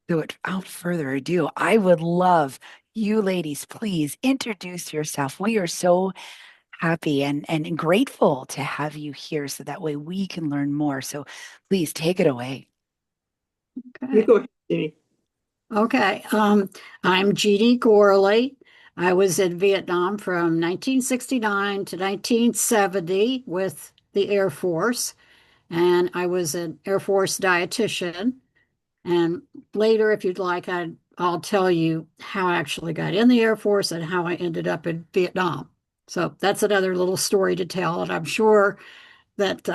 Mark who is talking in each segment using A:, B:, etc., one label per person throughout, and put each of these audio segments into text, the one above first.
A: So without further ado, I would love you ladies, please introduce yourself. We are so happy and grateful to have you here so that way we can learn more. So please take it away.
B: You
C: Okay.
B: go ahead, Jeannie.
C: Okay. I'm Jeanne Gourley. I was in Vietnam from 1969 to 1970 with the Air Force, and I was an Air Force dietitian. And later, if you'd like, I'll tell you how I actually got in the Air Force and how I ended up in Vietnam. So that's another little story to tell, and I'm sure that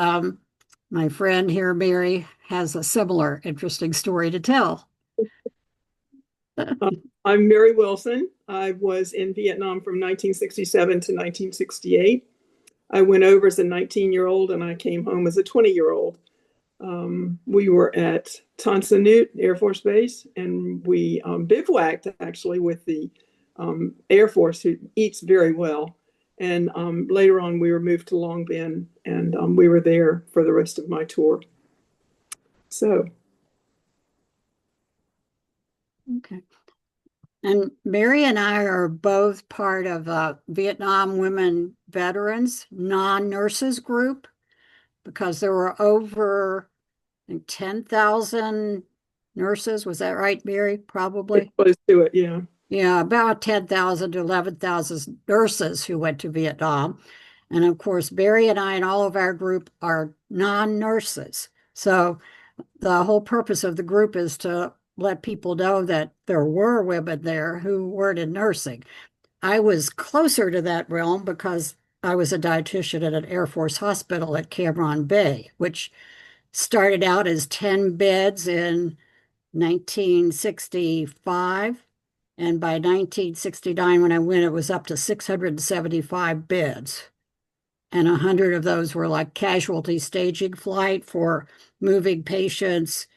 C: my friend here, Mary, has a similar interesting story to tell.
B: I'm Mary Wilson. I was in Vietnam from 1967 to 1968. I went over as a 19-year-old and I came home as a 20-year-old. We were at Tan Son Nhut Air Force Base and we bivouacked actually with the Air Force, who eats very well. And later on, we were moved to Long Binh and we were there for the rest of my tour. So,
C: Okay. And Mary and I are both part of a Vietnam Women Veterans non-nurses group because there were over, I think, 10,000 nurses. Was that right, Mary?
B: it's
C: Probably.
B: close to it, yeah.
C: Yeah, about 10,000 to 11,000 nurses who went to Vietnam. And of course, Barry and I and all of our group are non-nurses. So the whole purpose of the group is to let people know that there were women there who weren't in nursing. I was closer to that realm because I was a dietitian at an Air Force hospital at Cam Ranh Bay, which started out as 10 beds in 1965. And by 1969, when I went, it was up to 675 beds. And 100 of those were like casualty staging flight for moving patients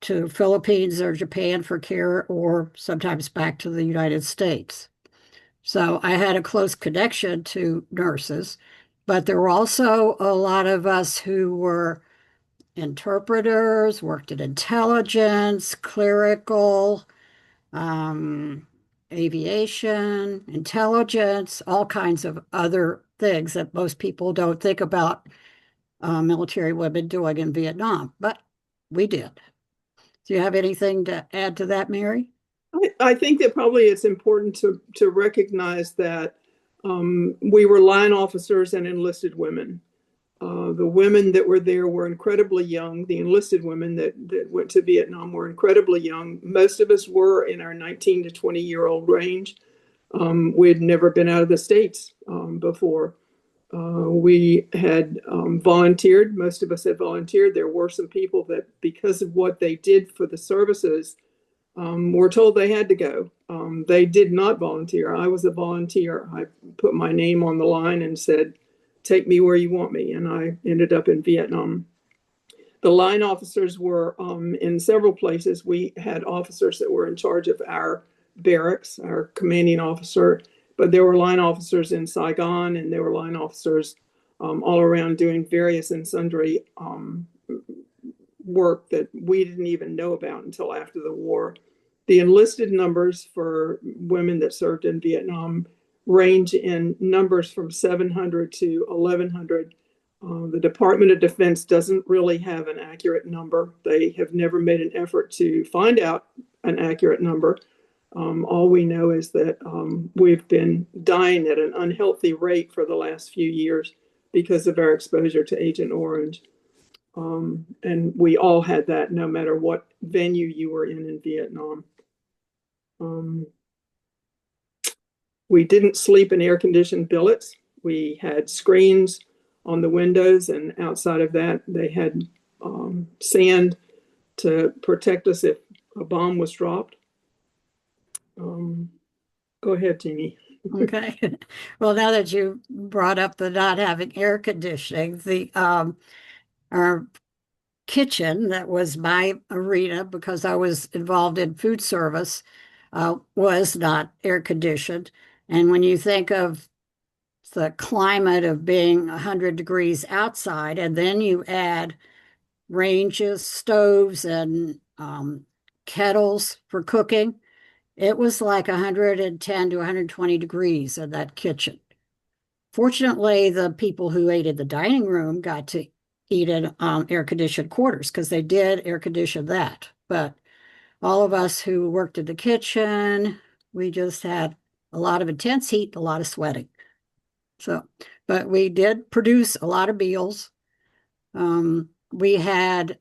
C: to Philippines or Japan for care, or sometimes back to the United States. So I had a close connection to nurses, but there were also a lot of us who were interpreters, worked in intelligence, clerical, um, aviation, intelligence, all kinds of other things that most people don't think about military women doing in Vietnam, but we did. Do you have anything to add to that, Mary?
B: I think that probably it's important to recognize that we were line officers and enlisted women. The women that were there were incredibly young. The enlisted women that went to Vietnam were incredibly young. Most of us were in our 19 to 20-year-old range. We had never been out of the States before. We had volunteered. Most of us had volunteered. There were some people that, because of what they did for the services, were told they had to go. They did not volunteer. I was a volunteer. I put my name on the line and said, take me where you want me. And I ended up in Vietnam. The line officers were in several places. We had officers that were in charge of our barracks, our commanding officer, but there were line officers in Saigon and there were line officers all around doing various and sundry work that we didn't even know about until after the war. The enlisted numbers for women that served in Vietnam range in numbers from 700 to 1,100. The Department of Defense doesn't really have an accurate number. They have never made an effort to find out an accurate number. All we know is that we've been dying at an unhealthy rate for the last few years because of our exposure to Agent Orange. And we all had that no matter what venue you were in Vietnam. Um, we didn't sleep in air conditioned billets. We had screens on the windows, and outside of that, they had sand to protect us if a bomb was dropped. Um, Go ahead, Jeannie.
C: Okay. Well, now that you brought up the not having air conditioning, the our kitchen, that was my arena because I was involved in food service, was not air conditioned. And when you think of the climate of being 100 degrees outside, and then you add ranges, stoves, and kettles for cooking. It was like 110 to 120 degrees in that kitchen. Fortunately, the people who ate in the dining room got to eat in air-conditioned quarters because they did air condition that. But all of us who worked in the kitchen, we just had a lot of intense heat, a lot of sweating. So, but we did produce a lot of meals. We had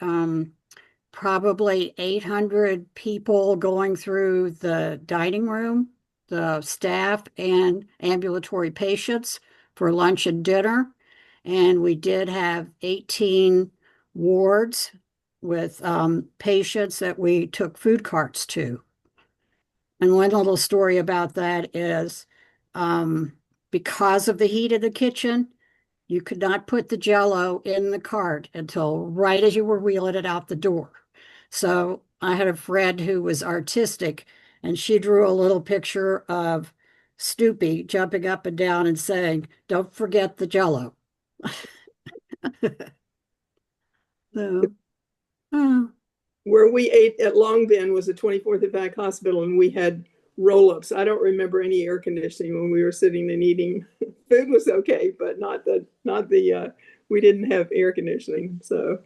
C: probably 800 people going through the dining room, the staff and ambulatory patients for lunch and dinner. And we did have 18 wards with patients that we took food carts to. And one little story about that is because of the heat of the kitchen, you could not put the Jello in the cart until right as you were wheeling it out the door. So I had a friend who was artistic, and she drew a little picture of Snoopy jumping up and down and saying, "Don't forget the Jello." So, oh,
B: Where we ate at Long Bend was the 24th and Back Hospital, and we had roll-ups. I don't remember any air conditioning when we were sitting and eating. Food was okay, but we didn't have air conditioning. So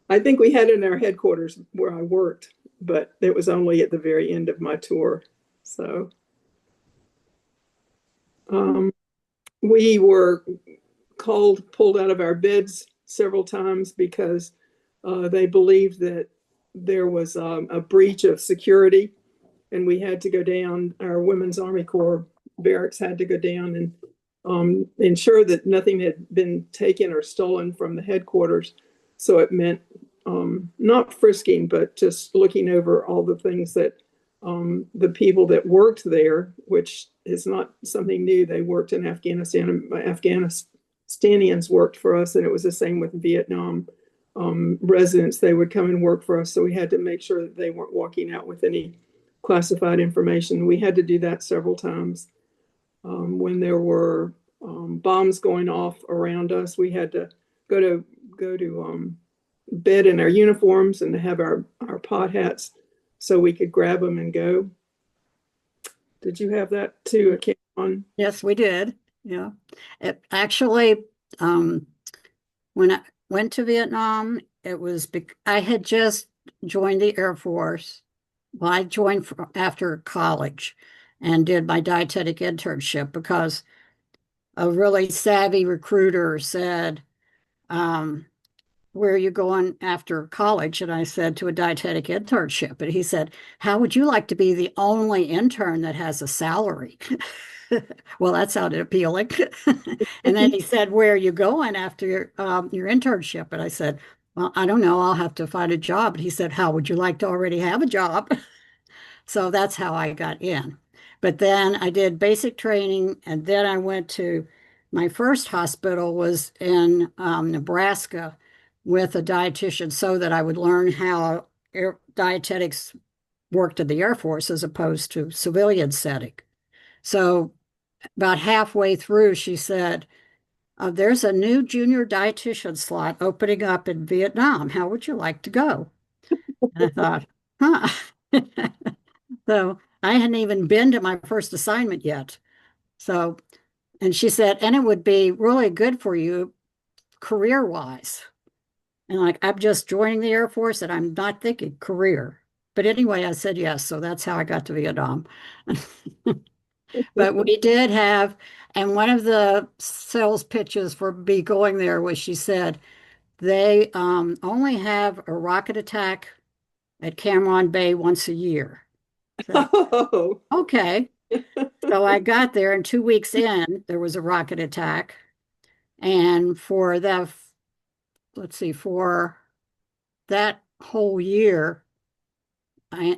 B: I think we had it in our headquarters where I worked, but it was only at the very end of my tour. So we were pulled out of our beds several times because they believed that there was a breach of security, and we had to go down. Our Women's Army Corps barracks had to go down and ensure that nothing had been taken or stolen from the headquarters. So it meant not frisking, but just looking over all the things that the people that worked there, which is not something new. They worked in Afghanistan. Afghanistanians worked for us, and it was the same with Vietnam residents. They would come and work for us, so we had to make sure that they weren't walking out with any classified information. We had to do that several times. When there were bombs going off around us, we had to go to bed in our uniforms and have our pot hats so we could grab them and go. Did you have that too, on?
C: yes, we did. Yeah. Actually, when I went to Vietnam, it was I had just joined the Air Force. Well, I joined after college and did my dietetic internship because a really savvy recruiter said, "Where are you going after college?" And I said, "To a dietetic internship." And he said, "How would you like to be the only intern that has a salary?" Well, that sounded appealing. And then he said, "Where are you going after your internship?" And I said, "Well, I don't know. I'll have to find a job." And he said, "How would you like to already have a job?" So that's how I got in. But then I did basic training, and then I went to my first hospital was in Nebraska with a dietitian so that I would learn how dietetics worked in the Air Force as opposed to civilian setting. So about halfway through, she said, "There's a new junior dietitian slot opening up in Vietnam. How would you like to go?" And I thought, huh. So I hadn't even been to my first assignment yet. So, and she said, "And it would be really good for you career-wise." And like, I'm just joining the Air Force and I'm not thinking career. But anyway, I said yes. So that's how I got to Vietnam. But we did have, and one of the sales pitches for me going there was she said, they only have a rocket attack at Cameron Bay once a year. So,
B: Oh,
C: okay. So I got there, and 2 weeks in, there was a rocket attack. And for that, let's see, for that whole year,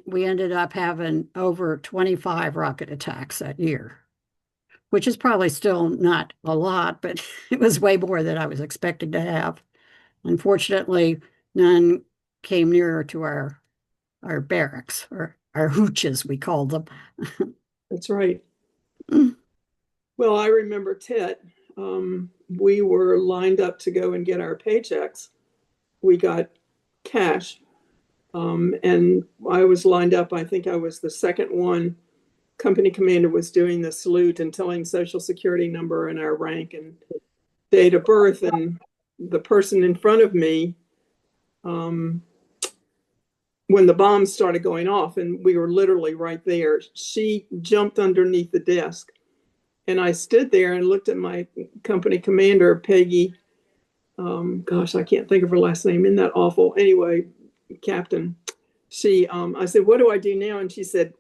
C: we ended up having over 25 rocket attacks that year, which is probably still not a lot, but it was way more than I was expecting to have. Unfortunately, none came nearer to our barracks or our hooches, we called them.
B: that's right. Well, I remember Tet. We were lined up to go and get our paychecks. We got cash. And I was lined up. I think I was the second one. Company commander was doing the salute and telling social security number and our rank and date of birth. And the person in front of me, um, when the bombs started going off, and we were literally right there, she jumped underneath the desk. And I stood there and looked at my company commander, Peggy. Gosh, I can't think of her last name. Isn't that awful? Anyway, Captain. I said, what do I do now? And she said,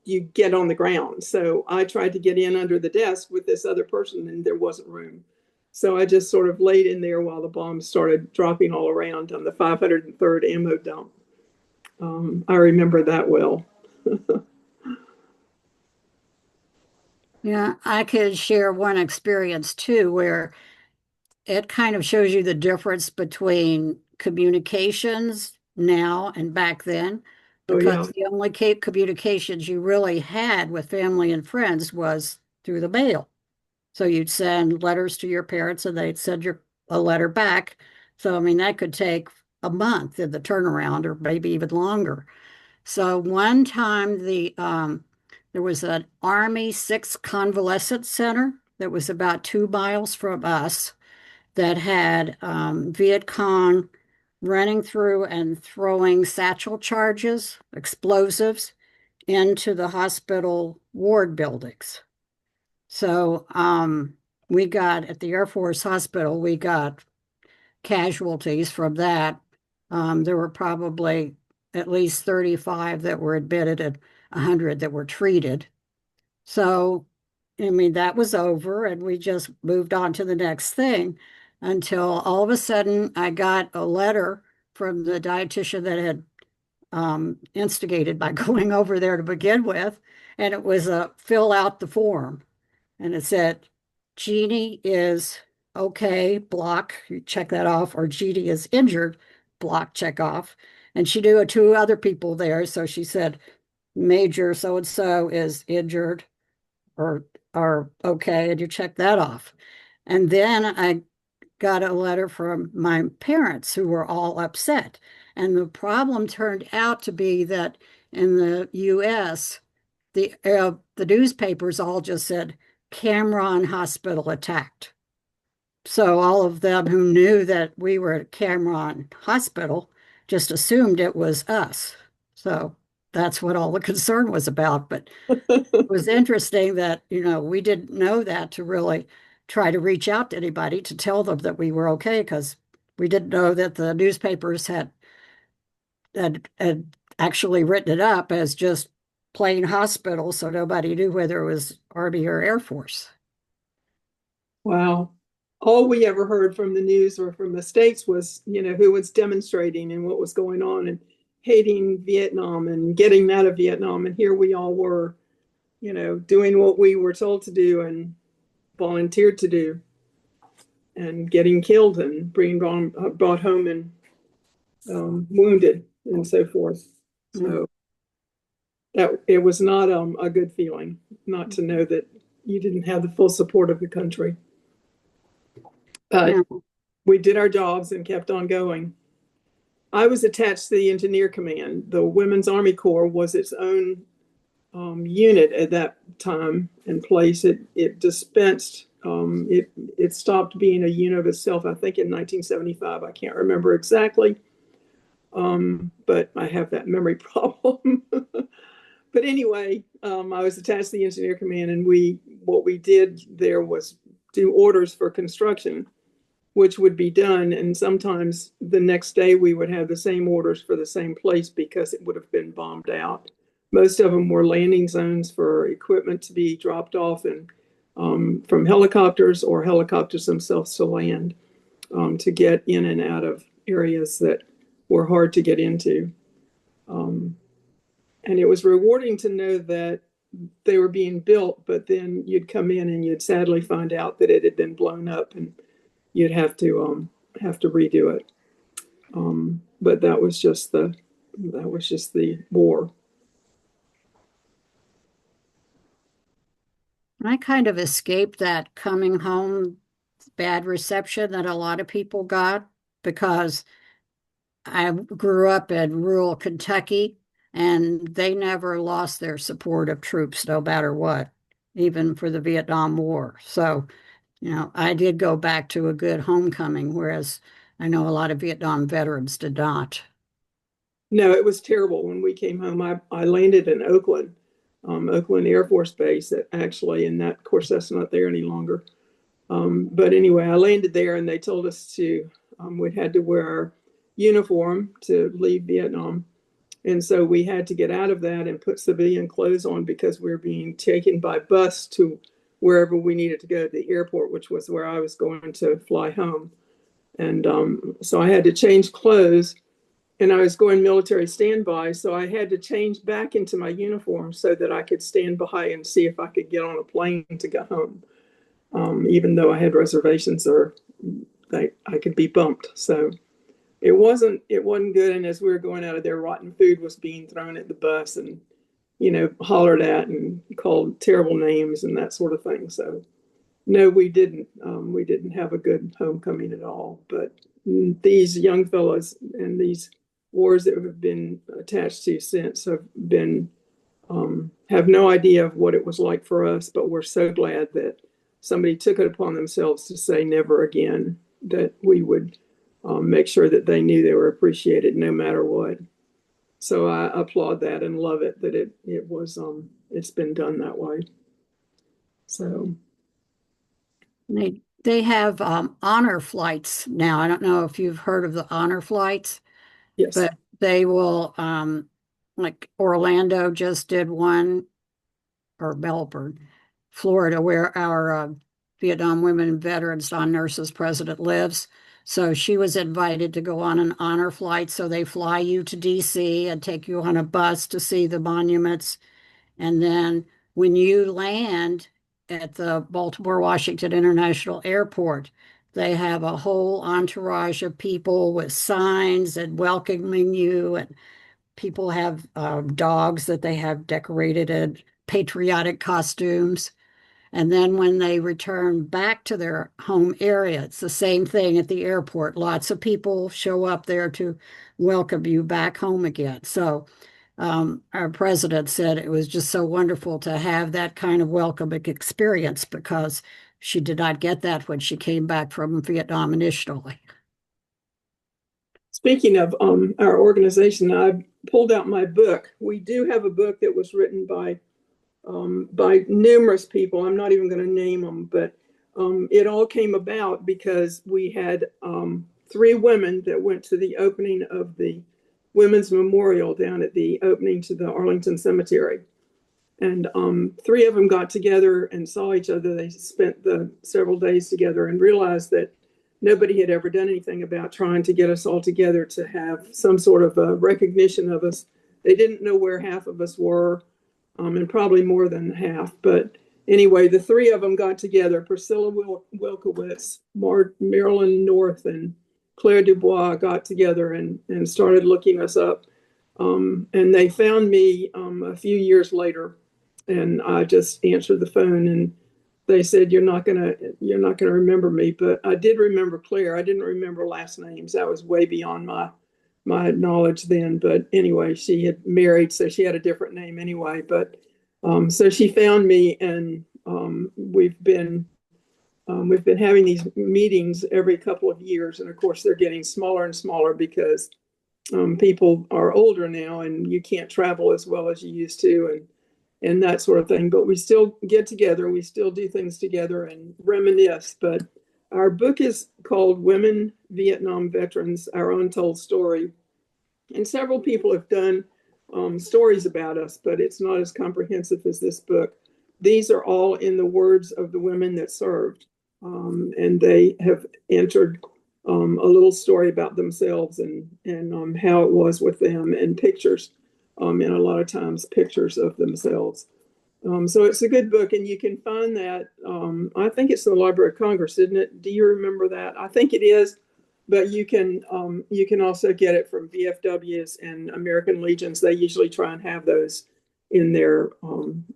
B: you get on the ground. So I tried to get in under the desk with this other person, and there wasn't room. So I just sort of laid in there while the bombs started dropping all around on the 503rd ammo dump. I remember that well.
C: Yeah, I could share one experience too, where it kind of shows you the difference between communications now and back then,
B: Oh, yeah.
C: because the only communications you really had with family and friends was through the mail. So you'd send letters to your parents and they'd send you a letter back. So, I mean, that could take a month in the turnaround or maybe even longer. So one time there was an Army 6 convalescent center that was about 2 miles from us that had Viet Cong running through and throwing satchel charges, explosives, into the hospital ward buildings. So we got at the Air Force Hospital, we got casualties from that. There were probably at least 35 that were admitted and 100 that were treated. So, I mean, that was over, and we just moved on to the next thing until all of a sudden I got a letter from the dietitian that had instigated by going over there to begin with, and it was a fill out the form, and it said, Jeanne is okay, block, you check that off, or Jeanne is injured, block, check off. And she knew two other people there, so she said, Major so and so is injured or are okay, and you check that off. And then I got a letter from my parents who were all upset. And the problem turned out to be that in the US, the newspapers all just said Cameron Hospital attacked. So all of them who knew that we were at Cameron Hospital just assumed it was us. So that's what all the concern was about. But it was interesting that, we didn't know that to really try to reach out to anybody to tell them that we were okay, because we didn't know that the newspapers had actually written it up as just plain hospital, so nobody knew whether it was Army or Air Force.
B: Wow. All we ever heard from the news or from the States was, who was demonstrating and what was going on and hating Vietnam and getting out of Vietnam. And here we all were, doing what we were told to do and volunteered to do and getting killed and being brought home and wounded and so forth. So that it was not a good feeling not to know that you didn't have the full support of the country. But
C: Yeah.
B: we did our jobs and kept on going. I was attached to the Engineer Command. The Women's Army Corps was its own unit at that time and place. It dispensed. It stopped being a unit of itself, I think, in 1975. I can't remember exactly, but I have that memory problem. But anyway, I was attached to the Engineer Command, and what we did there was do orders for construction, which would be done. And sometimes the next day we would have the same orders for the same place because it would have been bombed out. Most of them were landing zones for equipment to be dropped off and from helicopters or helicopters themselves to land to get in and out of areas that were hard to get into. And it was rewarding to know that they were being built, but then you'd come in and you'd sadly find out that it had been blown up and you'd have to redo it. But that was just the war.
C: I kind of escaped that coming home bad reception that a lot of people got, because I grew up in rural Kentucky, and they never lost their support of troops, no matter what, even for the Vietnam War. So, I did go back to a good homecoming, whereas I know a lot of Vietnam veterans did not.
B: No, it was terrible when we came home. I landed in Oakland, Oakland Air Force Base, actually, and that, of course, that's not there any longer. But anyway, I landed there and they told us we had to wear our uniform to leave Vietnam. And so we had to get out of that and put civilian clothes on because we were being taken by bus to wherever we needed to go to the airport, which was where I was going to fly home. And so I had to change clothes and I was going military standby. So I had to change back into my uniform so that I could stand by and see if I could get on a plane to go home. Even though I had reservations or I could be bumped. So it wasn't good. And as we were going out of there, rotten food was being thrown at the bus and, hollered at and called terrible names and that sort of thing. So no, we didn't. We didn't have a good homecoming at all. But these young fellows and these wars that have been attached to since have no idea of what it was like for us. But we're so glad that somebody took it upon themselves to say never again, that we would make sure that they knew they were appreciated no matter what. So I applaud that and love it that it's been done that way. So
C: They have honor flights now. I don't know if you've heard of the honor flights,
B: yes.
C: but they will, like Orlando just did one, or Melbourne, Florida, where our Vietnam women veterans Don Nurse's president lives. So she was invited to go on an honor flight. So they fly you to DC and take you on a bus to see the monuments. And then when you land at the Baltimore Washington International Airport, they have a whole entourage of people with signs and welcoming you. And people have dogs that they have decorated in patriotic costumes. And then when they return back to their home area, it's the same thing at the airport. Lots of people show up there to welcome you back home again. So our president said it was just so wonderful to have that kind of welcoming experience because she did not get that when she came back from Vietnam initially.
B: Speaking of our organization, I pulled out my book. We do have a book that was written by numerous people. I'm not even going to name them, but it all came about because we had three women that went to the opening of the Women's Memorial down at the opening to the Arlington Cemetery. And three of them got together and saw each other. They spent the several days together and realized that nobody had ever done anything about trying to get us all together to have some sort of a recognition of us. They didn't know where half of us were, and probably more than half. But anyway, the three of them got together. Priscilla Wilkowitz, Marilyn North, and Claire Dubois got together and started looking us up. And they found me a few years later, and I just answered the phone, and they said, "You're not gonna remember me," but I did remember Claire. I didn't remember last names. That was way beyond my knowledge then. But anyway, she had married, so she had a different name anyway. But so she found me, and we've been having these meetings every couple of years, and of course they're getting smaller and smaller because people are older now, and you can't travel as well as you used to, and that sort of thing. But we still get together, we still do things together and reminisce. But our book is called Women Vietnam Veterans, Our Untold Story. And several people have done stories about us, but it's not as comprehensive as this book. These are all in the words of the women that served. And they have entered a little story about themselves and how it was with them, and pictures, and a lot of times pictures of themselves. So it's a good book, and you can find that. I think it's in the Library of Congress, isn't it? Do you remember that? I think it is, but you can also get it from VFWs and American Legions. They usually try and have those in their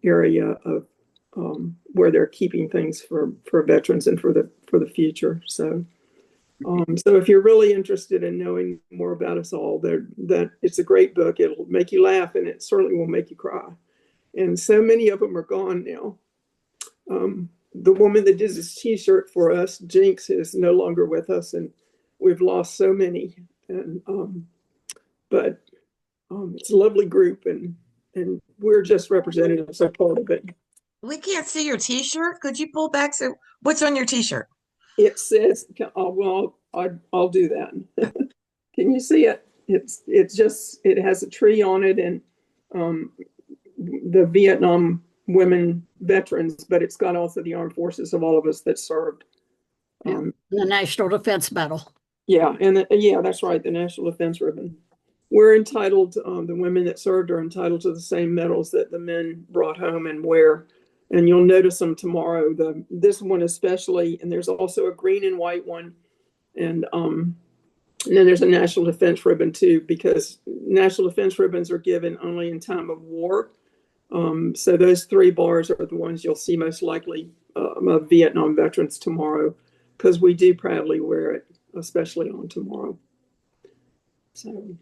B: area of where they're keeping things for veterans and for the future. So So if you're really interested in knowing more about us all, that it's a great book. It'll make you laugh, and it certainly will make you cry. And so many of them are gone now. The woman that did this T-shirt for us, Jinx, is no longer with us, and we've lost so many. And but it's a lovely group, and we're just representatives of part of it.
D: We can't see your T-shirt. Could you pull back? So, what's on your T-shirt?
B: It says, oh, well, I'll do that. Can you see it? It's just, it has a tree on it, and the Vietnam women veterans, but it's got also the armed forces of all of us that served.
C: The National Defense Medal.
B: Yeah, and yeah, that's right, the National Defense Ribbon. We're entitled, the women that served are entitled to the same medals that the men brought home and wear. And you'll notice them tomorrow. This one especially, and there's also a green and white one, and then there's a National Defense Ribbon too, because National Defense Ribbons are given only in time of war. So those 3 bars are the ones you'll see most likely of Vietnam veterans tomorrow, because we do proudly wear it, especially on tomorrow. So.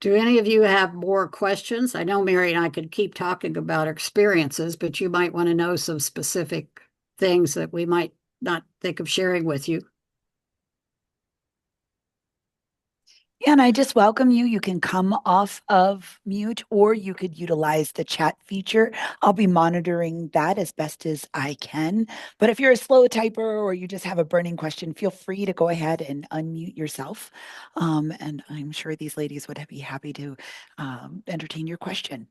C: Do any of you have more questions? I know Mary and I could keep talking about experiences, but you might want to know some specific things that we might not think of sharing with you.
A: Yeah, and I just welcome you. You can come off of mute or you could utilize the chat feature. I'll be monitoring that as best as I can. But if you're a slow typer or you just have a burning question, feel free to go ahead and unmute yourself. And I'm sure these ladies would be happy to entertain your question.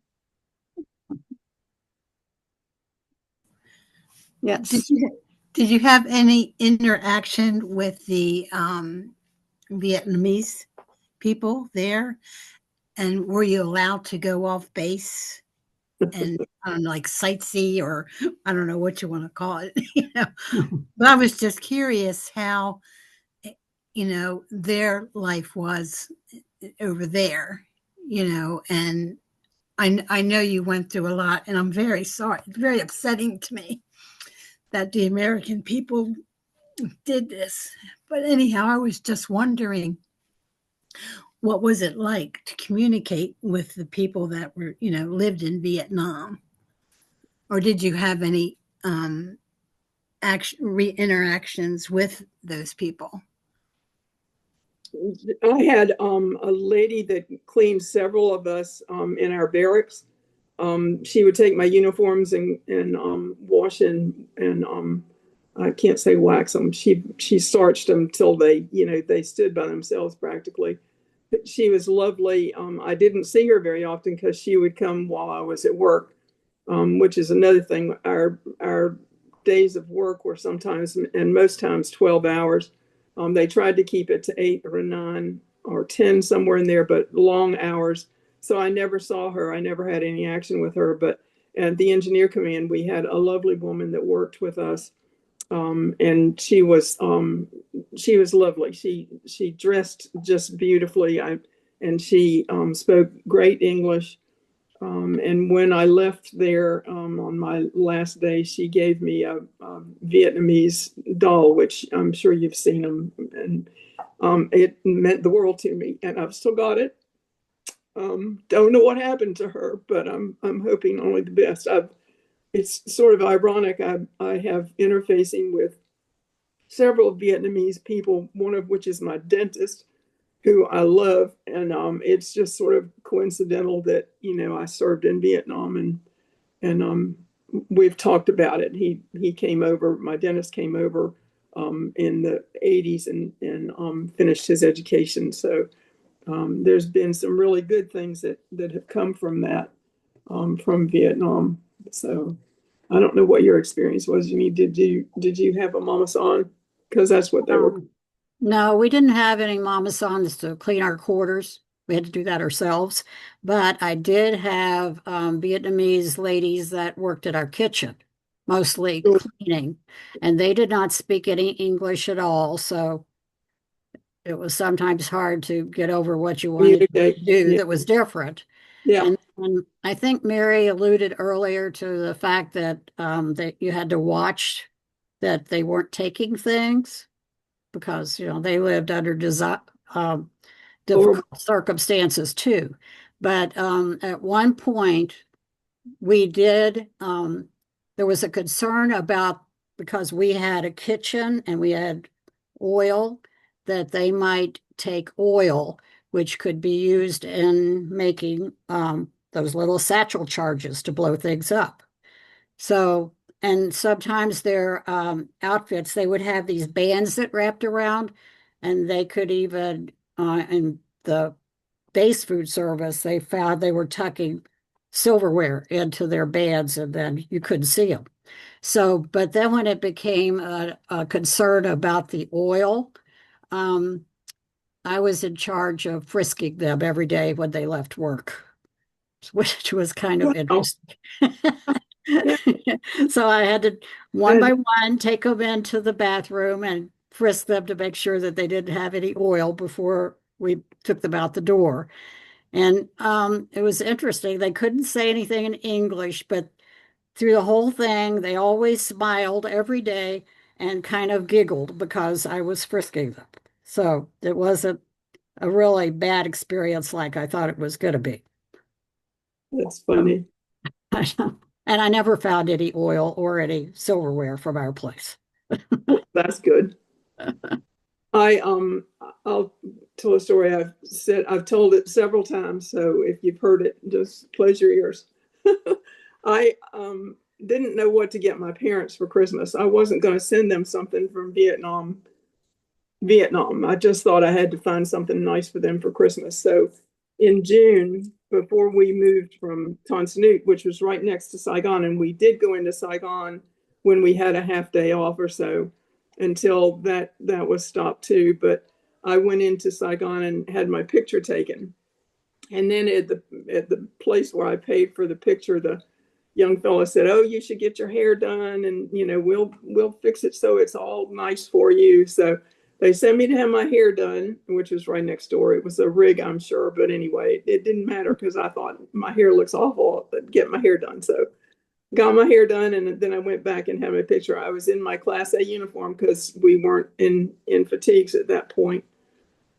C: Yes.
E: Did you have any interaction with the Vietnamese people there? And were you allowed to go off base and like sightsee, or I don't know what you want to call it, But I was just curious how, their life was over there, and I know you went through a lot, and I'm very sorry. It's very upsetting to me that the American people did this. But anyhow, I was just wondering, what was it like to communicate with the people that were, lived in Vietnam? Or did you have any interactions with those people?
B: I had a lady that cleaned several of us in our barracks. She would take my uniforms and wash and I can't say wax them. She starched them till they stood by themselves practically. But she was lovely. I didn't see her very often because she would come while I was at work, which is another thing. Our days of work were sometimes, and most times, 12 hours. They tried to keep it to 8 or 9 or 10, somewhere in there, but long hours. So I never saw her. I never had any action with her. But at the engineer command, we had a lovely woman that worked with us, and she was lovely. She dressed just beautifully. And she spoke great English. And when I left there on my last day, she gave me a Vietnamese doll, which I'm sure you've seen them, and it meant the world to me. And I've still got it. Don't know what happened to her, but I'm hoping only the best. It's sort of ironic. I have interfacing with several Vietnamese people, one of which is my dentist, who I love, and it's just sort of coincidental that I served in Vietnam, and we've talked about it. He came over. My dentist came over in the '80s and finished his education. So there's been some really good things that have come from that, from Vietnam. So I don't know what your experience was. Jeanne, did you have a mama san? Because that's what they were.
C: No, we didn't have any mama sans to clean our quarters. We had to do that ourselves. But I did have Vietnamese ladies that worked at our kitchen, mostly cleaning, and they did not speak any English at all. So it was sometimes hard to get over what you wanted to do that was different.
B: Yeah.
C: And And I think Mary alluded earlier to the fact that you had to watch that they weren't taking things because, they lived under
B: Horrible.
C: difficult circumstances too. But at one point, we did, there was a concern about because we had a kitchen and we had oil, that they might take oil, which could be used in making those little satchel charges to blow things up. So, and sometimes their outfits, they would have these bands that wrapped around, and they could even, in the base food service, they found they were tucking silverware into their bands, and then you couldn't see them. So, but then when it became a concern about the oil, um, I was in charge of frisking them every day when they left work, which was kind of
B: Wow.
C: interesting.
B: Yeah.
C: So I had to one
B: And
C: by one take them into the bathroom and frisk them to make sure that they didn't have any oil before we took them out the door. And it was interesting. They couldn't say anything in English, but through the whole thing, they always smiled every day and kind of giggled because I was frisking them. So it wasn't a really bad experience like I thought it was going to be.
B: that's funny.
C: And I never found any oil or any silverware from our place.
B: That's good. I I'll tell a story I've told it several times, so if you've heard it, just close your ears. I didn't know what to get my parents for Christmas. I wasn't going to send them something from Vietnam. I just thought I had to find something nice for them for Christmas. So in June, before we moved from Ton Snoot, which was right next to Saigon, and we did go into Saigon when we had a half day off or so until that was stopped too. But I went into Saigon and had my picture taken. And then at the place where I paid for the picture, the young fella said, "Oh, you should get your hair done, and we'll fix it so it's all nice for you." So they sent me to have my hair done, which was right next door. It was a rig, I'm sure, but anyway, it didn't matter because I thought my hair looks awful. But get my hair done, so got my hair done, and then I went back and had my picture. I was in my Class A uniform because we weren't in fatigues at that point.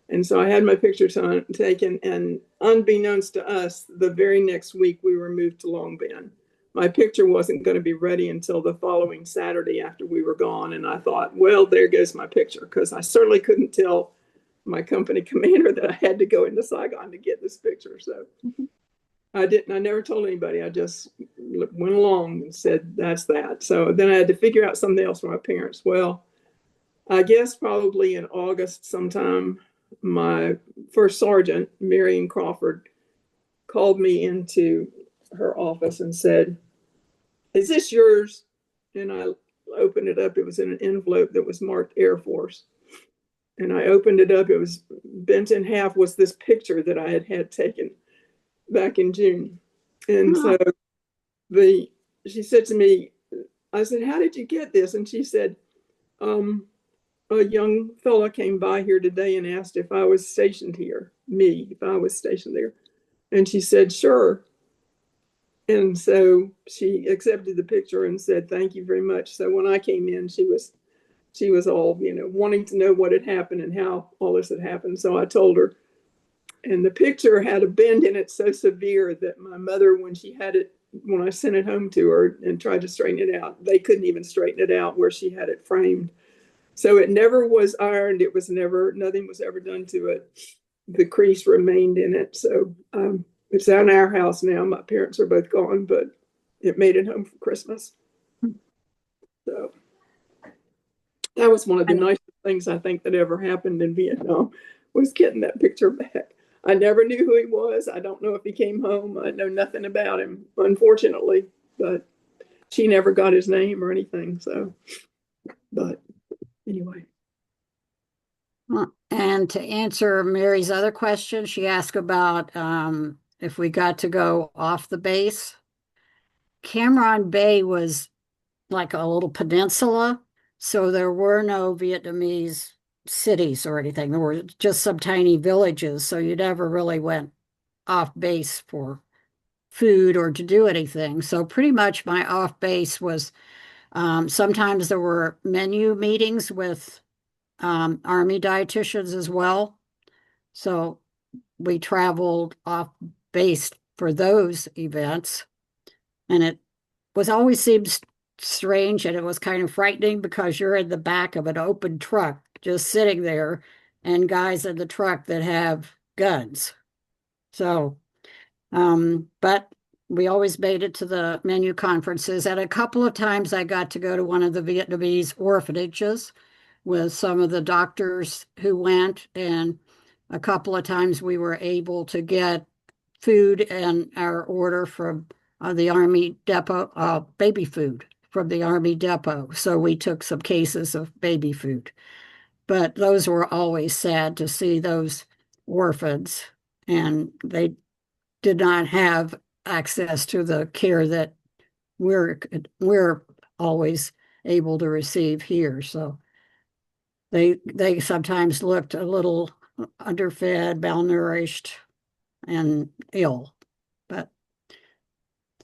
B: And so I had my picture taken, and unbeknownst to us, the very next week we were moved to Long Bend. My picture wasn't going to be ready until the following Saturday after we were gone. And I thought, well, there goes my picture, because I certainly couldn't tell my company commander that I had to go into Saigon to get this picture. So I didn't, I never told anybody. I just went along and said, that's that. So then I had to figure out something else for my parents. Well, I guess probably in August sometime, my first sergeant, Marion Crawford, called me into her office and said, "Is this yours?" And I opened it up. It was in an envelope that was marked Air Force. And I opened it up. It was bent in half, was this picture that I had taken back in June. And so she said to me, I said, "How did you get this?" And she said, a young fella came by here today and asked if I was stationed here, if I was stationed there. And she said, "Sure." And so she accepted the picture and said, "Thank you very much." So when I came in, she was all, wanting to know what had happened and how all this had happened. So I told her, and the picture had a bend in it so severe that my mother, when I sent it home to her and tried to straighten it out, they couldn't even straighten it out where she had it framed. So it never was ironed. Nothing was ever done to it. The crease remained in it. So it's out in our house now. My parents are both gone, but it made it home for Christmas. So that was one of the nicest things I think that ever happened in Vietnam, was getting that picture back. I never knew who he was. I don't know if he came home. I know nothing about him, unfortunately, but she never got his name or anything. So, but anyway.
C: And to answer Mary's other question, she asked about if we got to go off the base. Cameron Bay was like a little peninsula, so there were no Vietnamese cities or anything. There were just some tiny villages, so you never really went off base for food or to do anything. So pretty much my off base was sometimes there were menu meetings with Army dietitians as well. So we traveled off base for those events. And it was always seemed strange and it was kind of frightening because you're in the back of an open truck just sitting there and guys in the truck that have guns. So, but we always made it to the menu conferences. And a couple of times I got to go to one of the Vietnamese orphanages with some of the doctors who went. And a couple of times we were able to get food and our order from the Army depot, baby food from the Army depot. So we took some cases of baby food. But those were always sad to see those orphans, and they did not have access to the care that we're always able to receive here. So they sometimes looked a little underfed, malnourished, and ill. But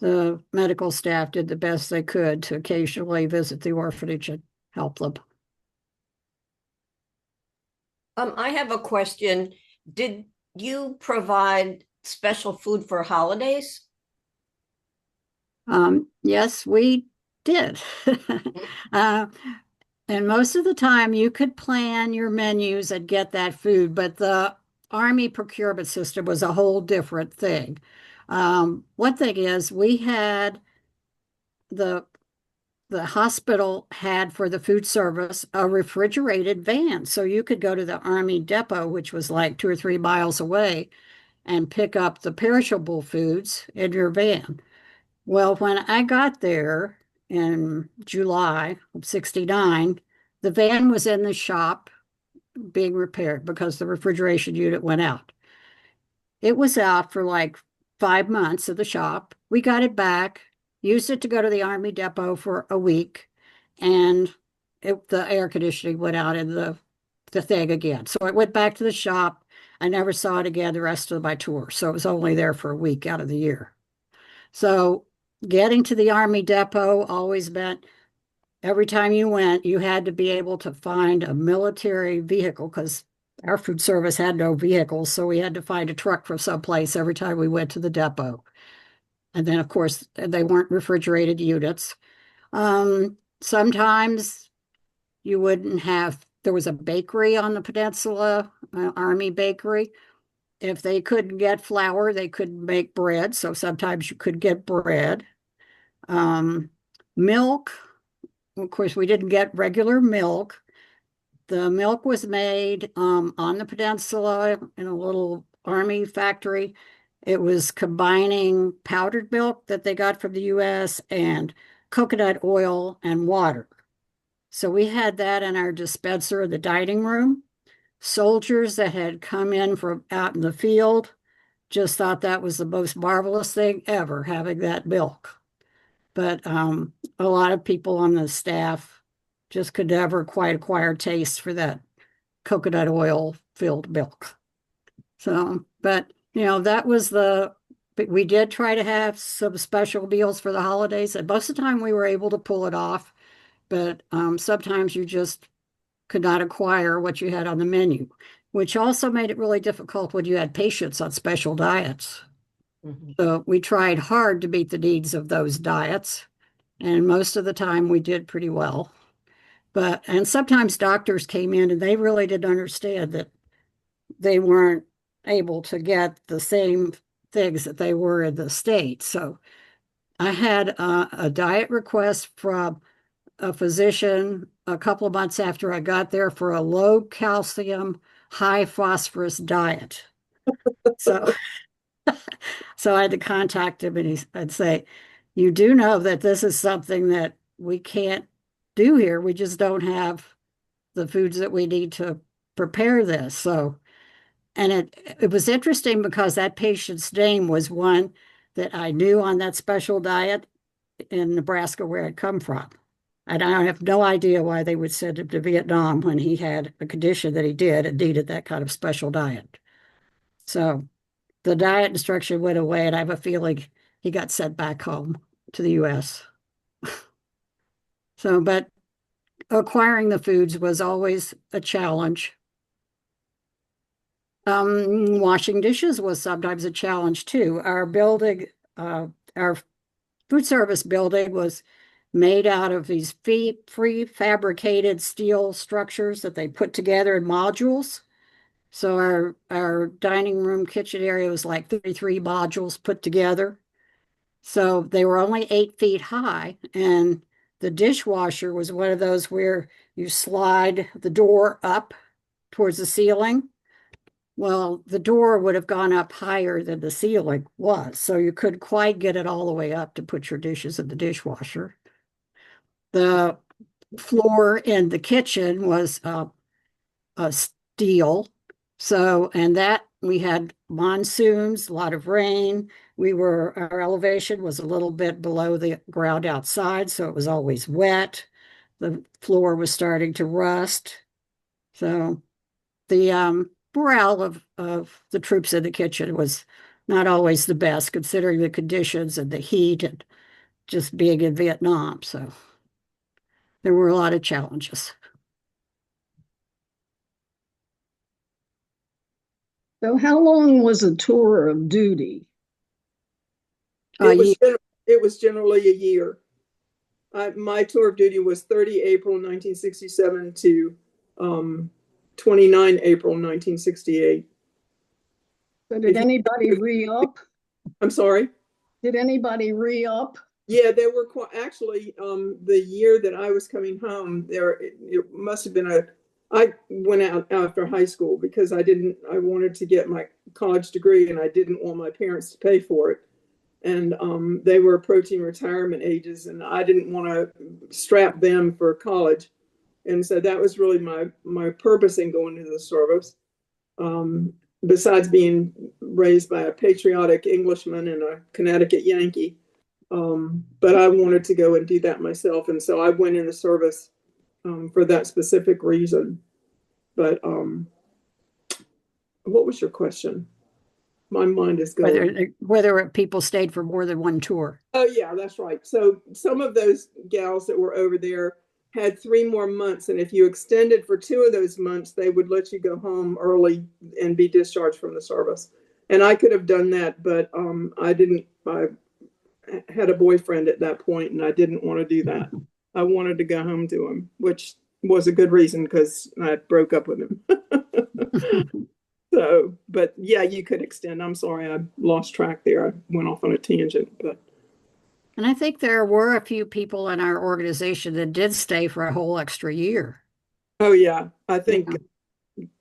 C: the medical staff did the best they could to occasionally visit the orphanage and help them.
F: I have a question. Did you provide special food for holidays?
C: Yes, we did. uh, and most of the time you could plan your menus and get that food, but the Army procurement system was a whole different thing. One thing is we had the hospital had for the food service a refrigerated van. So you could go to the Army depot, which was like 2 or 3 miles away, and pick up the perishable foods in your van. Well, when I got there in July of 69, the van was in the shop being repaired because the refrigeration unit went out. It was out for like 5 months at the shop. We got it back, used it to go to the Army depot for a week, and the air conditioning went out in the thing again. So it went back to the shop. I never saw it again the rest of my tour. So it was only there for a week out of the year. So getting to the Army depot always meant every time you went, you had to be able to find a military vehicle because our food service had no vehicles. So we had to find a truck from someplace every time we went to the depot. And then, of course, they weren't refrigerated units. Sometimes you wouldn't have, there was a bakery on the peninsula, Army bakery. If they couldn't get flour, they couldn't make bread. So sometimes you could get bread. Milk, of course, we didn't get regular milk. The milk was made on the peninsula in a little Army factory. It was combining powdered milk that they got from the US and coconut oil and water. So we had that in our dispenser in the dining room. Soldiers that had come in from out in the field just thought that was the most marvelous thing ever, having that milk. But a lot of people on the staff just could never quite acquire taste for that coconut oil filled milk. So, but that was but we did try to have some special meals for the holidays, and most of the time we were able to pull it off. But sometimes you just could not acquire what you had on the menu, which also made it really difficult when you had patients on special diets. Mm-hmm. So we tried hard to meet the needs of those diets, and most of the time we did pretty well. And sometimes doctors came in and they really didn't understand that they weren't able to get the same things that they were in the States. So I had a diet request from a physician a couple of months after I got there for a low calcium, high phosphorus diet. So, so I had to contact him and I'd say, you do know that this is something that we can't do here. We just don't have the foods that we need to prepare this. So, and it was interesting because that patient's name was one that I knew on that special diet in Nebraska where I'd come from. And I have no idea why they would send him to Vietnam when he had a condition that he did and needed that kind of special diet. So the diet instruction went away, and I have a feeling he got sent back home to the US. So, but acquiring the foods was always a challenge. Washing dishes was sometimes a challenge too. Our building, our food service building was made out of these prefabricated steel structures that they put together in modules. So our dining room kitchen area was like 33 modules put together. So they were only 8 feet high, and the dishwasher was one of those where you slide the door up towards the ceiling. Well, the door would have gone up higher than the ceiling was, so you couldn't quite get it all the way up to put your dishes in the dishwasher. The floor in the kitchen was a steel. So, and that we had monsoons, a lot of rain. Our elevation was a little bit below the ground outside, so it was always wet. The floor was starting to rust. So the morale of the troops in the kitchen was not always the best, considering the conditions and the heat and just being in Vietnam. So there were a lot of challenges.
G: So how long was a tour of duty?
B: It was generally a year. My tour of duty was 30 April 1967 to 29 April 1968.
G: So did anybody re-up?
B: I'm sorry?
G: Did anybody re-up?
B: Yeah, there were actually the year that I was coming home, it must have been I went out after high school because I wanted to get my college degree and I didn't want my parents to pay for it. And they were approaching retirement ages and I didn't want to strap them for college. And so that was really my purpose in going into the service. Besides being raised by a patriotic Englishman and a Connecticut Yankee. But I wanted to go and do that myself. And so I went in the service for that specific reason. But what was your question? My mind is going.
C: Whether people stayed for more than one tour.
B: Oh, yeah, that's right. So some of those gals that were over there had 3 more months. And if you extended for 2 of those months, they would let you go home early and be discharged from the service. And I could have done that, but I didn't. I had a boyfriend at that point and I didn't want to do that. I wanted to go home to him, which was a good reason because I broke up with him. So, but yeah, you could extend. I'm sorry, I lost track there. I went off on a tangent, but.
C: And I think there were a few people in our organization that did stay for a whole extra year.
B: Oh yeah, I think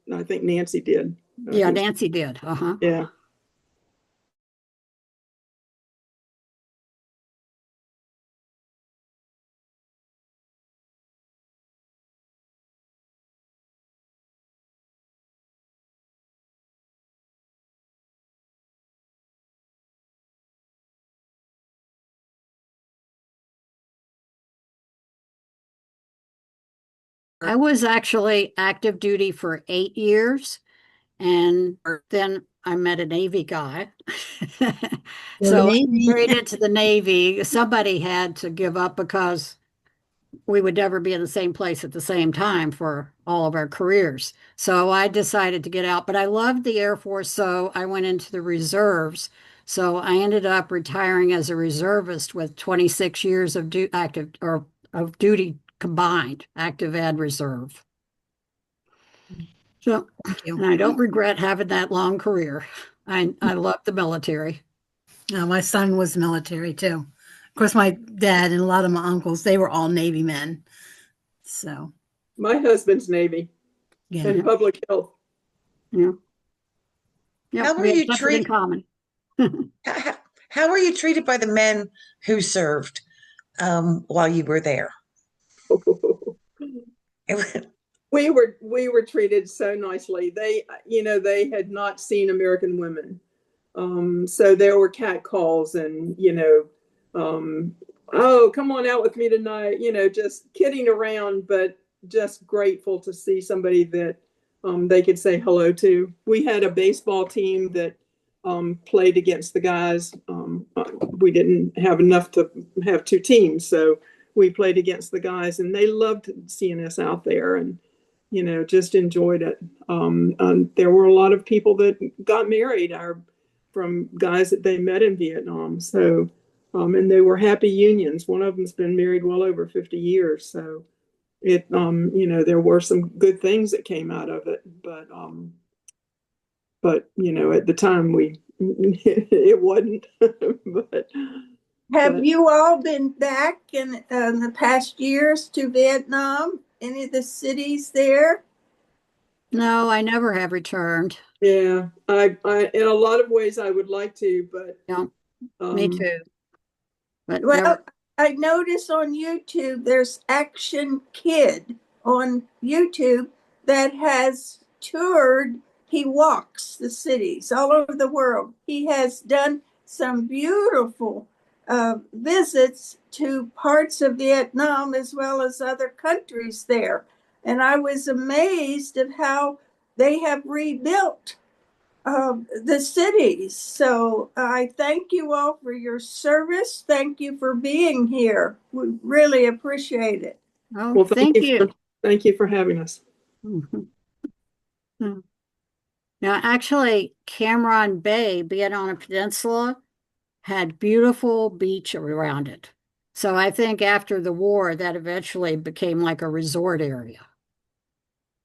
B: Nancy did.
C: Yeah, Nancy did.
B: Yeah.
C: I was actually active duty for 8 years, and then I met a Navy guy. So I married into the Navy. Somebody had to give up because we would never be in the same place at the same time for all of our careers. So I decided to get out, but I loved the Air Force, so I went into the reserves. So I ended up retiring as a reservist with 26 years of of duty combined, active and reserve. So, and I don't regret having that long career. I love the military.
E: My son was military too. Of course, my dad and a lot of my uncles, they were all Navy men. So
B: my husband's Navy and public health.
C: Yeah. Yeah.
D: How were you treated?
C: In common.
D: How were you treated by the men who served while you were there?
B: We were treated so nicely. They had not seen American women. So there were cat calls and, oh, come on out with me tonight, just kidding around, but just grateful to see somebody that they could say hello to. We had a baseball team that played against the guys. We didn't have enough to have two teams, so we played against the guys, and they loved seeing us out there, and just enjoyed it. And there were a lot of people that got married from guys that they met in Vietnam. So, and they were happy unions. One of them's been married well over 50 years. So there were some good things that came out of it, but at the time it wasn't. but
H: Have you all been back in the past years to Vietnam? Any of the cities there?
C: No, I never have returned.
B: yeah, I in a lot of ways I would like to, but
C: Yeah, me too. But
H: Well,
C: never.
H: I notice on YouTube there's Action Kid on YouTube that has toured. He walks the cities all over the world. He has done some beautiful visits to parts of Vietnam as well as other countries there. And I was amazed at how they have rebuilt the cities. So I thank you all for your service. Thank you for being here. We really appreciate it.
C: Oh,
B: well,
C: thank you.
B: Thank you for having us.
C: Mhm. Hmm. Now, actually, Cameron Bay, being on a peninsula, had beautiful beach around it. So I think after the war, that eventually became like a resort area.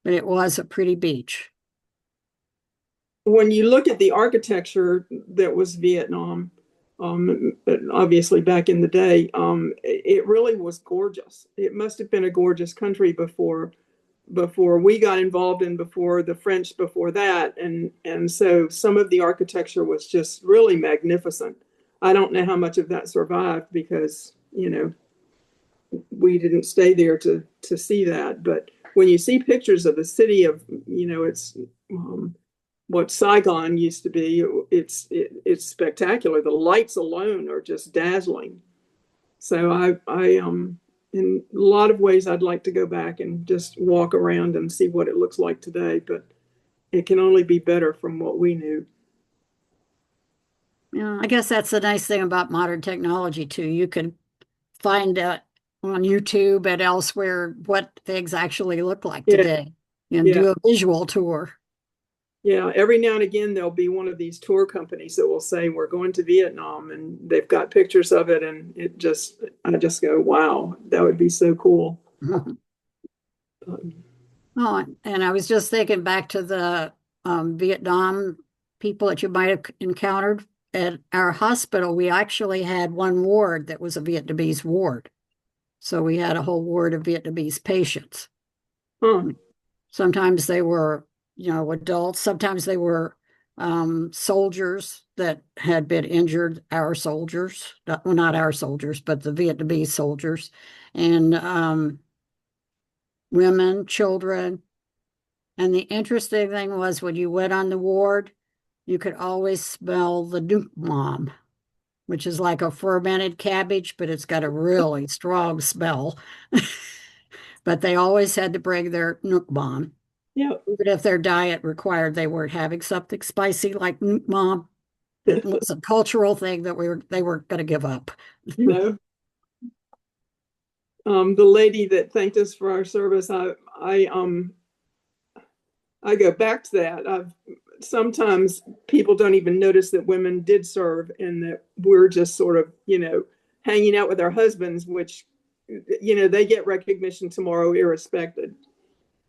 C: But it was a pretty beach.
B: When you look at the architecture that was Vietnam, obviously back in the day, it really was gorgeous. It must have been a gorgeous country before we got involved and before the French before that. And so some of the architecture was just really magnificent. I don't know how much of that survived because, we didn't stay there to see that. But when you see pictures of the city of, it's what Saigon used to be, it's spectacular. The lights alone are just dazzling. So I in a lot of ways, I'd like to go back and just walk around and see what it looks like today, but it can only be better from what we knew.
C: Yeah, I guess that's the nice thing about modern technology too. You can find on YouTube and elsewhere what things actually look like
B: Yeah,
C: today and
B: yeah,
C: do a visual tour.
B: yeah. Every now and again, there'll be one of these tour companies that will say, we're going to Vietnam, and they've got pictures of it. And I just go, wow, that would be so cool.
C: Oh, and I was just thinking back to the Vietnam people that you might have encountered at our hospital. We actually had one ward that was a Vietnamese ward. So we had a whole ward of Vietnamese patients.
B: Huh.
C: Sometimes they were, adults. Sometimes they were soldiers that had been injured, our soldiers, not our soldiers, but the Vietnamese soldiers, and women, children. And the interesting thing was when you went on the ward, you could always smell the nuke bomb, which is like a fermented cabbage, but it's got a really strong smell. But they always had to bring their nuke bomb.
B: Yeah.
C: Even if their diet required they weren't having something spicy like nuke bomb, it was a cultural thing that they weren't going to give up.
B: No. The lady that thanked us for our service, I go back to that. Sometimes people don't even notice that women did serve and that we're just sort of, hanging out with our husbands, which, they get recognition tomorrow irrespective.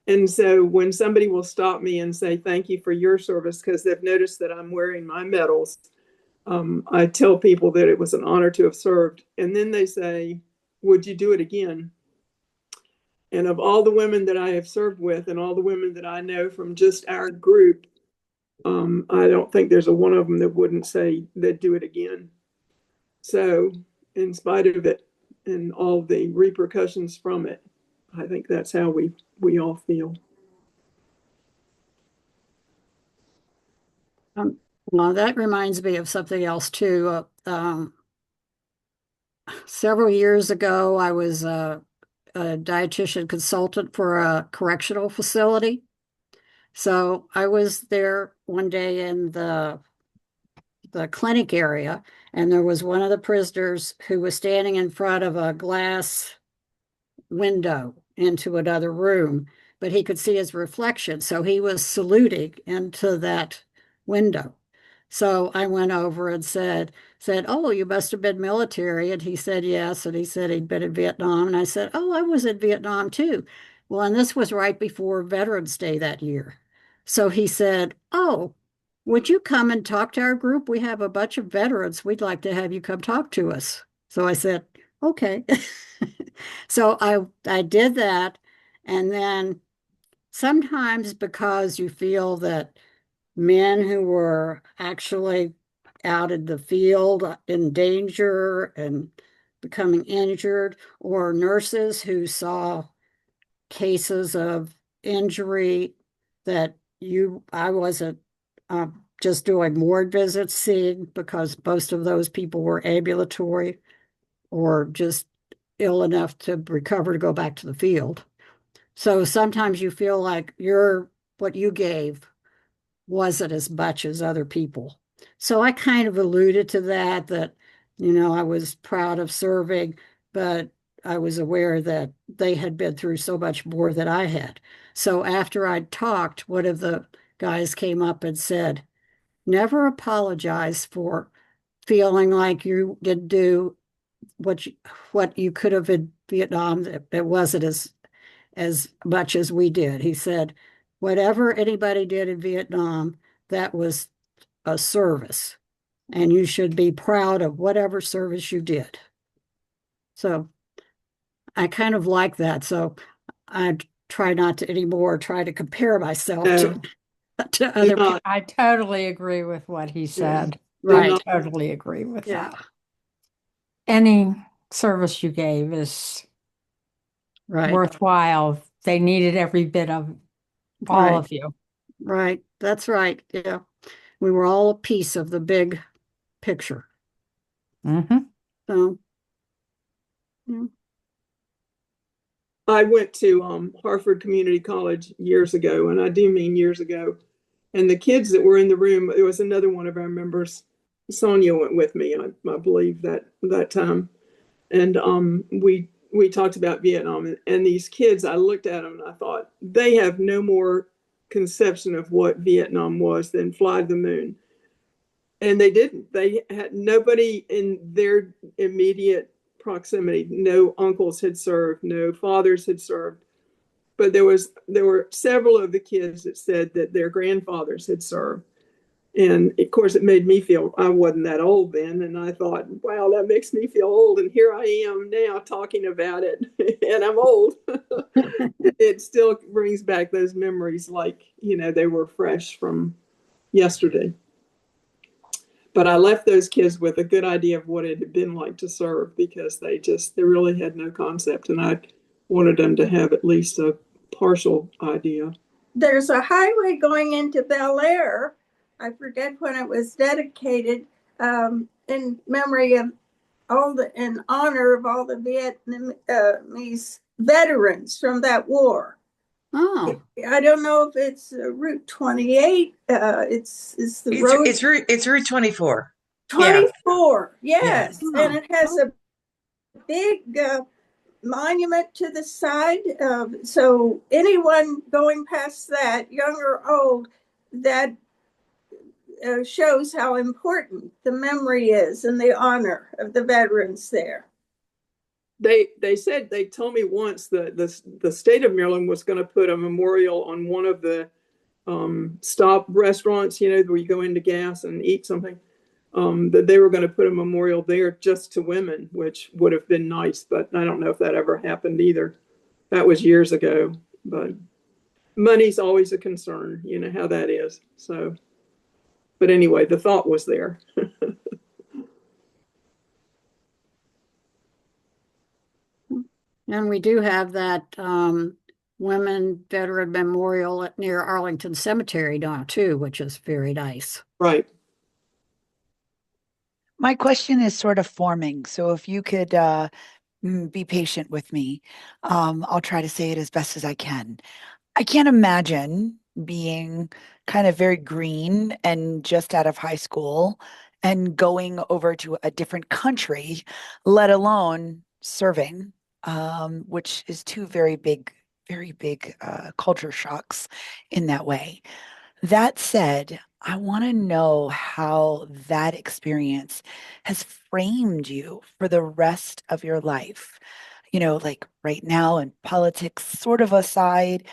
B: And so when somebody will stop me and say, thank you for your service, because they've noticed that I'm wearing my medals, I tell people that it was an honor to have served. And then they say, would you do it again? And of all the women that I have served with and all the women that I know from just our group, I don't think there's a one of them that wouldn't say they'd do it again. So in spite of it and all the repercussions from it, I think that's how we all feel.
C: Well, that reminds me of something else too. Several years ago, I was a dietitian consultant for a correctional facility. So I was there one day in the the clinic area, and there was one of the prisoners who was standing in front of a glass window into another room, but he could see his reflection. So he was saluting into that window. So I went over and said, "Oh, you must have been military." And he said, "Yes." And he said he'd been in Vietnam. And I said, "Oh, I was in Vietnam too." Well, and this was right before Veterans Day that year. So he said, "Oh, would you come and talk to our group? We have a bunch of veterans. We'd like to have you come talk to us." So I said, "Okay." So I did that. And then sometimes because you feel that men who were actually out in the field in danger and becoming injured, or nurses who saw cases of injury that I wasn't just doing ward visits seeing, because most of those people were ambulatory or just ill enough to recover to go back to the field. So sometimes you feel like what you gave wasn't as much as other people. So I kind of alluded to that, I was proud of serving, but I was aware that they had been through so much more than I had. So after I'd talked, one of the guys came up and said, "Never apologize for feeling like you didn't do what you could have in Vietnam. It wasn't as much as we did." He said, "Whatever anybody did in Vietnam, that was a service, and you should be proud of whatever service you did." So I kind of like that. So I try not to anymore try to compare myself
B: No,
C: to
B: do
C: other people.
B: not.
E: I totally agree with what he
B: Yeah,
E: said.
B: do
C: Right.
E: I
B: not.
E: totally agree with
C: Yeah.
E: that. Any service you gave is
C: Right.
E: worthwhile. They needed every bit of all
C: Right.
E: of you.
C: Right. That's right. Yeah. We were all a piece of the big picture.
E: Hmm.
C: So, yeah.
B: I went to Harford Community College years ago, and I do mean years ago. And the kids that were in the room, there was another one of our members, Sonia, went with me, I believe that time. And we talked about Vietnam, and these kids, I looked at them and I thought, they have no more conception of what Vietnam was than fly the moon. And they didn't. They had nobody in their immediate proximity. No uncles had served, no fathers had served. But there were several of the kids that said that their grandfathers had served. And of course, it made me feel, I wasn't that old then. And I thought, wow, that makes me feel old. And here I am now talking about it, and I'm old. It still brings back those memories like, they were fresh from yesterday. But I left those kids with a good idea of what it had been like to serve, because they really had no concept. And I wanted them to have at least a partial idea.
H: There's a highway going into Bel Air. I forget when it was dedicated, in memory of in honor of all the Vietnamese veterans from that war.
C: Oh,
H: I don't know if it's Route 28. It's the road.
D: It's Route 24.
H: 24.
D: Yeah.
H: Yes,
C: oh,
H: and it has a big monument to the side. So anyone going past that, young or old, that shows how important the memory is and the honor of the veterans there.
B: They said, they told me once that the state of Maryland was going to put a memorial on one of the stop restaurants, where you go into gas and eat something. That they were going to put a memorial there just to women, which would have been nice, but I don't know if that ever happened either. That was years ago, but money's always a concern, you know how that is. So, but anyway, the thought was there.
C: and we do have that women veteran memorial near Arlington Cemetery now too, which is very nice.
B: Right.
A: My question is sort of forming. So if you could be patient with me, I'll try to say it as best as I can. I can't imagine being kind of very green and just out of high school and going over to a different country, let alone serving, which is two very big culture shocks in that way. That said, I want to know how that experience has framed you for the rest of your life. Like right now in politics, sort of aside,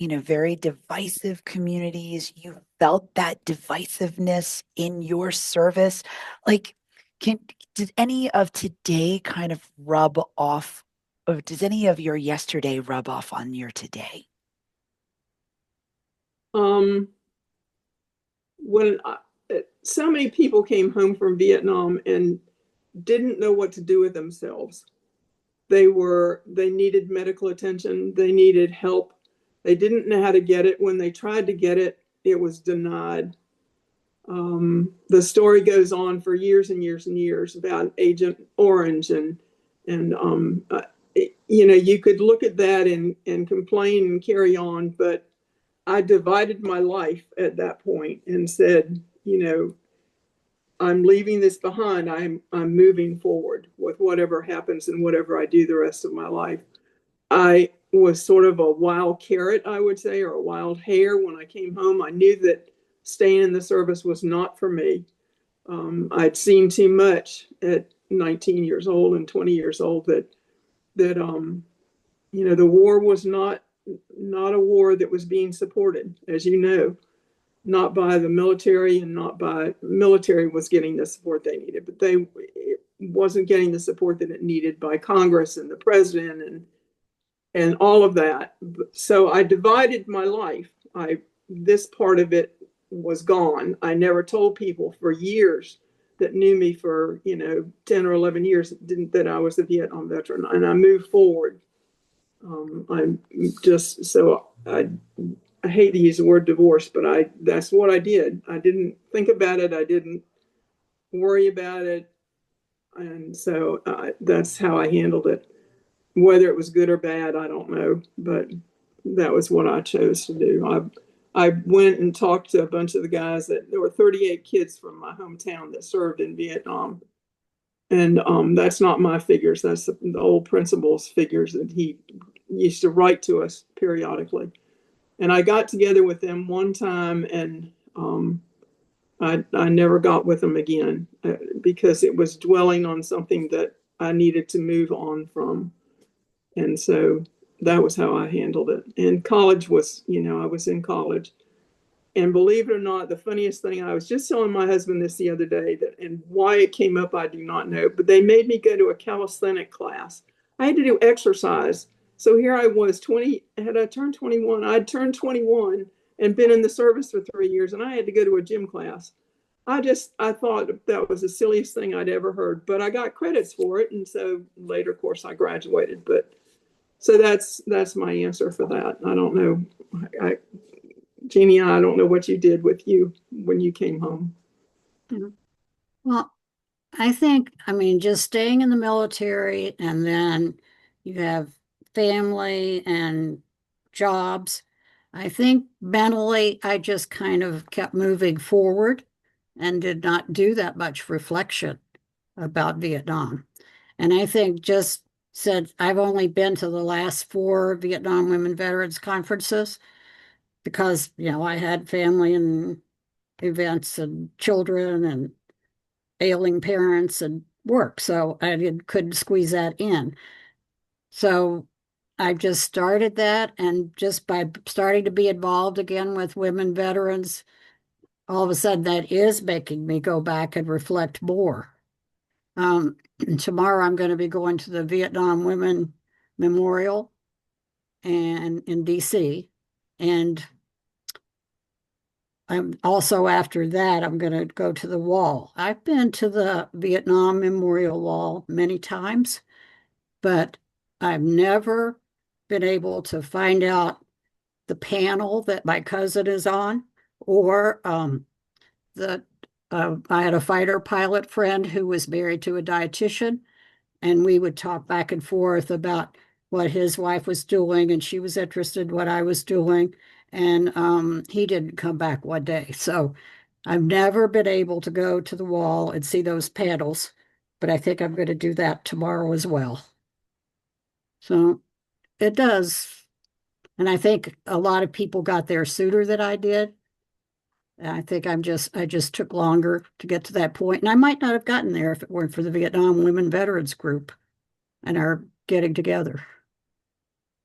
A: very divisive communities, you felt that divisiveness in your service. Like, can did any of today kind of rub off, or does any of your yesterday rub off on your today?
B: Um, when so many people came home from Vietnam and didn't know what to do with themselves. They needed medical attention, they needed help. They didn't know how to get it. When they tried to get it, it was denied. The story goes on for years and years and years about Agent Orange you could look at that and complain and carry on, but I divided my life at that point and said, I'm leaving this behind. I'm moving forward with whatever happens and whatever I do the rest of my life. I was sort of a wild carrot, I would say, or a wild hare when I came home. I knew that staying in the service was not for me. I'd seen too much at 19 years old and 20 years old that the war was not a war that was being supported, as you know, not by the military, and not by military was getting the support they needed, but it wasn't getting the support that it needed by Congress and the president and all of that. So I divided my life. This part of it was gone. I never told people for years that knew me for 10 or 11 years that I was a Vietnam veteran, and I moved forward. I'm just so I hate to use the word divorce, but that's what I did. I didn't think about it. I didn't worry about it. And so that's how I handled it. Whether it was good or bad, I don't know, but that was what I chose to do. I went and talked to a bunch of the guys there were 38 kids from my hometown that served in Vietnam. And that's not my figures. That's the old principal's figures that he used to write to us periodically. And I got together with them one time, and I never got with them again because it was dwelling on something that I needed to move on from. And so that was how I handled it. And college was, I was in college. And believe it or not, the funniest thing, I was just telling my husband this the other day, and why it came up, I do not know, but they made me go to a calisthenic class. I had to do exercise. So here I was 20, had I turned 21, I'd turned 21 and been in the service for 3 years, and I had to go to a gym class. I thought that was the silliest thing I'd ever heard, but I got credits for it. And so later, of course, I graduated. But so that's my answer for that. I don't know. Jeannie, I don't know what you did with you when you came home.
C: Well, I think, just staying in the military, and then you have family and jobs. I think mentally, I just kind of kept moving forward and did not do that much reflection about Vietnam. And I think just said, I've only been to the last 4 Vietnam Women Veterans conferences because, I had family and events and children and ailing parents and work. So I couldn't squeeze that in. So I just started that. And just by starting to be involved again with women veterans, all of a sudden that is making me go back and reflect more. Tomorrow I'm going to be going to the Vietnam Women Memorial and in DC. And I'm also, after that, I'm going to go to the wall. I've been to the Vietnam Memorial Wall many times, but I've never been able to find out the panel that my cousin is on, or I had a fighter pilot friend who was married to a dietitian, and we would talk back and forth about what his wife was doing, and she was interested in what I was doing. And he didn't come back one day. So I've never been able to go to the wall and see those panels, but I think I'm going to do that tomorrow as well. So it does. And I think a lot of people got there sooner than I did. And I think I just took longer to get to that point. And I might not have gotten there if it weren't for the Vietnam Women Veterans Group and our getting together.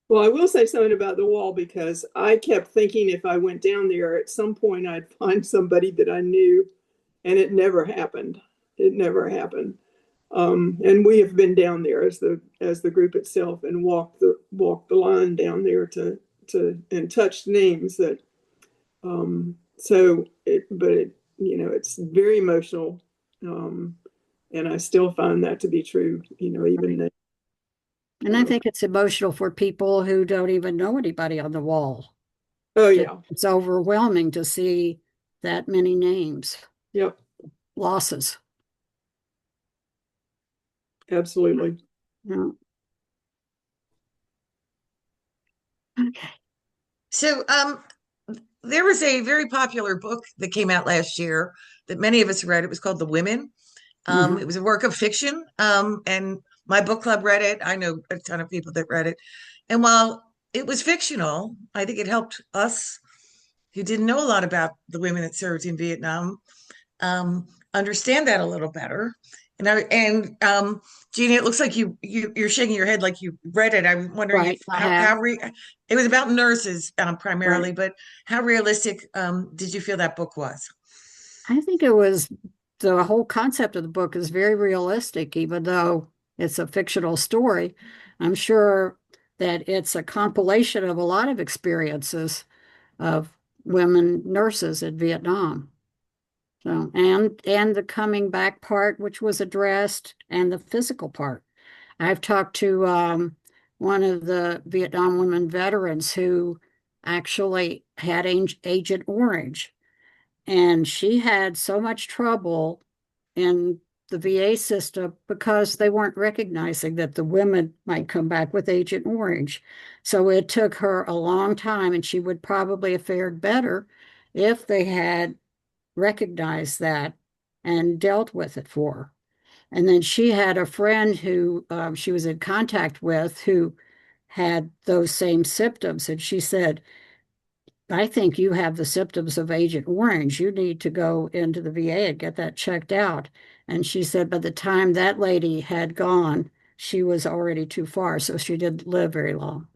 B: Well, I will say something about the wall because I kept thinking if I went down there at some point, I'd find somebody that I knew, and it never happened. It never happened. And we have been down there as the group itself and walked the line down there to and touched names that. It's very emotional, and I still find that to be true. Even now.
C: And I think it's emotional for people who don't even know anybody on the wall.
B: Oh yeah.
C: It's overwhelming to see that many names.
B: Yep.
C: Losses.
B: Absolutely.
C: Yeah. Okay.
D: So, there was a very popular book that came out last year that many of us read. It was called The Women. It was a work of fiction, and my book club read it. I know a ton of people that read it. And while it was fictional, I think it helped us who didn't know a lot about the women that served in Vietnam understand that a little better. Jeannie, it looks like you're shaking your head like you read it. I'm wondering
C: Right,
D: if it was about nurses primarily,
C: right.
D: but how realistic did you feel that book was?
C: I think it was the whole concept of the book is very realistic, even though it's a fictional story. I'm sure that it's a compilation of a lot of experiences of women nurses in Vietnam. So, and the coming back part, which was addressed, and the physical part. I've talked to one of the Vietnam women veterans who actually had Agent Orange, and she had so much trouble in the VA system because they weren't recognizing that the women might come back with Agent Orange. So it took her a long time, and she would probably have fared better if they had recognized that and dealt with it for her. And then she had a friend who she was in contact with who had those same symptoms. And she said, I think you have the symptoms of Agent Orange. You need to go into the VA and get that checked out. And she said by the time that lady had gone, she was already too far. So she didn't live very long.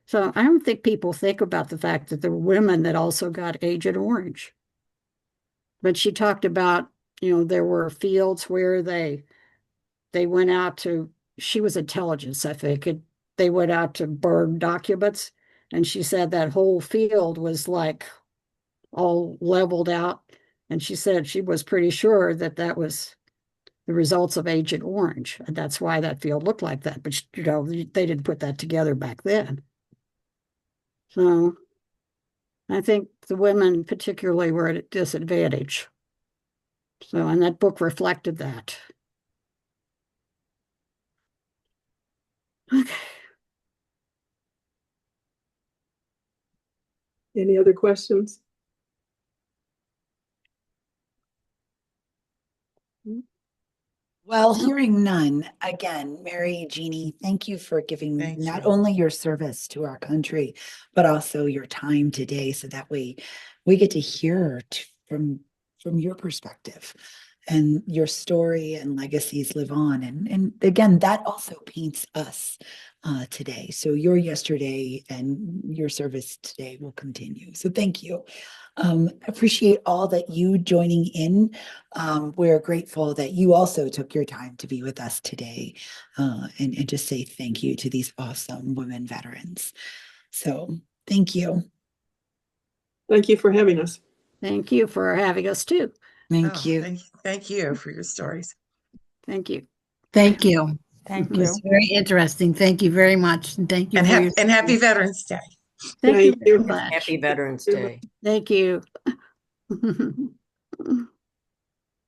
C: So I don't think people think about the fact that there were women that also got Agent Orange. But she talked about, there were fields where they went out to, she was intelligence, I think, and they went out to burn documents. And she said that whole field was like all leveled out. And she said she was pretty sure that that was the results of Agent Orange. And that's why that field looked like that. But, they didn't put that together back then. So I think the women particularly were at a disadvantage. So, and that book reflected that. Okay.
B: Any other questions?
A: Well, hearing none, again, Mary, Jeannie, thank you for giving
D: Thank
A: not
D: you.
A: only your service to our country, but also your time today. So that way we get to hear from your perspective, and your story and legacies live on. And again, that also paints us today. So your yesterday and your service today will continue. So thank you. Appreciate all that you joining in. We're grateful that you also took your time to be with us today, and just say thank you to these awesome women veterans. So thank you.
B: Thank you for having us.
C: Thank you for having us too.
A: Thank you.
D: Thank you for your stories.
C: Thank you.
E: Thank you.
F: Thank
E: It
F: you.
E: was very interesting. Thank you very much. And thank you
D: And,
E: for your
D: and happy Veterans Day.
C: Thank you
B: Thank
C: very
B: you.
C: much.
F: Happy Veterans Day.
C: Thank you.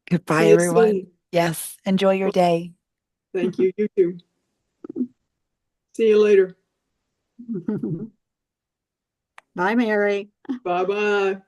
A: Goodbye,
B: See you
A: everyone.
B: soon.
A: Yes, enjoy your day.
B: Thank you. You too. See you later.
C: Bye, Mary.
B: Bye bye.